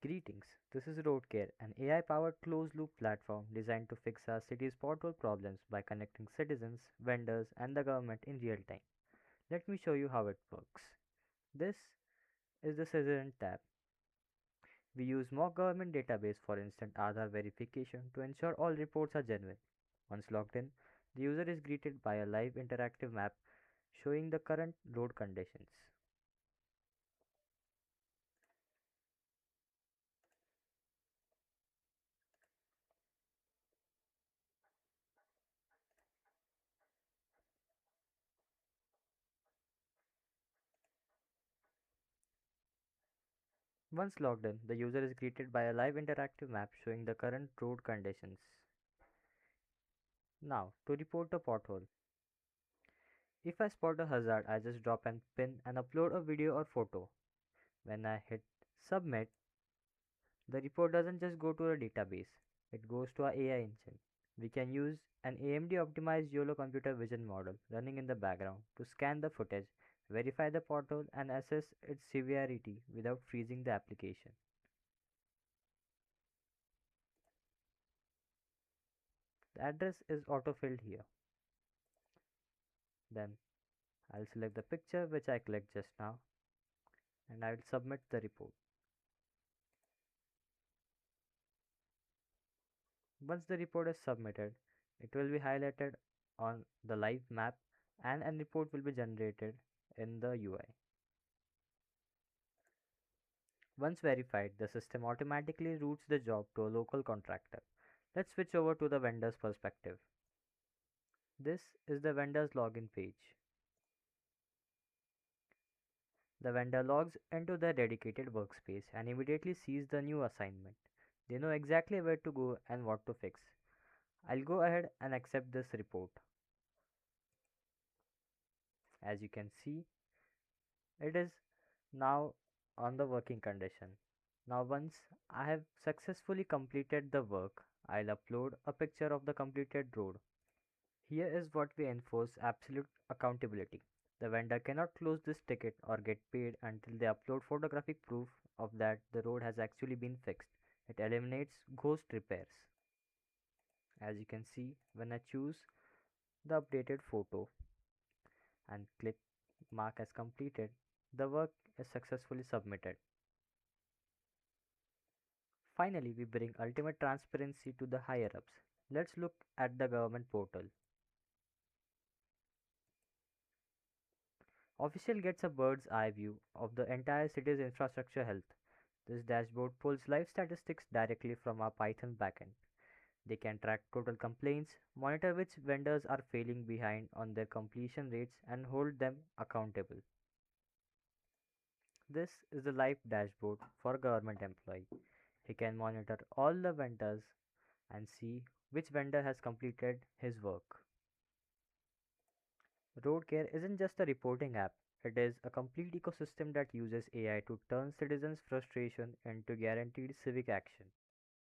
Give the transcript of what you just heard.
Greetings, this is RoadCare, an AI-powered closed-loop platform designed to fix our city's pothole problems by connecting citizens, vendors, and the government in real time. Let me show you how it works. This is the Citizen tab. We use mock government database for instant Aadhar verification to ensure all reports are genuine. Once logged in, the user is greeted by a live interactive map showing the current road conditions. Once logged in, the user is greeted by a live interactive map showing the current road conditions. Now, to report a pothole. If I spot a hazard, I just drop an pin and upload a video or photo. When I hit submit, the report doesn't just go to a database, it goes to our AI engine. We can use an AMD optimized YOLO computer vision model running in the background to scan the footage, verify the pothole, and assess its severity without freezing the application. The address is autofilled here. Then I'll select the picture which I clicked just now and I will submit the report. Once the report is submitted, it will be highlighted on the live map and a report will be generated in the UI. Once verified, the system automatically routes the job to a local contractor. Let's switch over to the vendor's perspective. This is the vendor's login page. The vendor logs into their dedicated workspace and immediately sees the new assignment. They know exactly where to go and what to fix. I'll go ahead and accept this report. As you can see, it is now on the working condition. Now once I have successfully completed the work, I'll upload a picture of the completed road. Here is what we enforce absolute accountability. The vendor cannot close this ticket or get paid until they upload photographic proof of that the road has actually been fixed. It eliminates ghost repairs. As you can see, when I choose the updated photo and click mark as completed, the work is successfully submitted. Finally, we bring ultimate transparency to the higher ups. Let's look at the government portal. Official gets a bird's eye view of the entire city's infrastructure health. This dashboard pulls live statistics directly from our Python backend. They can track total complaints, monitor which vendors are failing behind on their completion rates, and hold them accountable. This is the live dashboard for a government employee. He can monitor all the vendors and see which vendor has completed his work. RoadCare isn't just a reporting app, it is a complete ecosystem that uses AI to turn citizens' frustration into guaranteed civic action.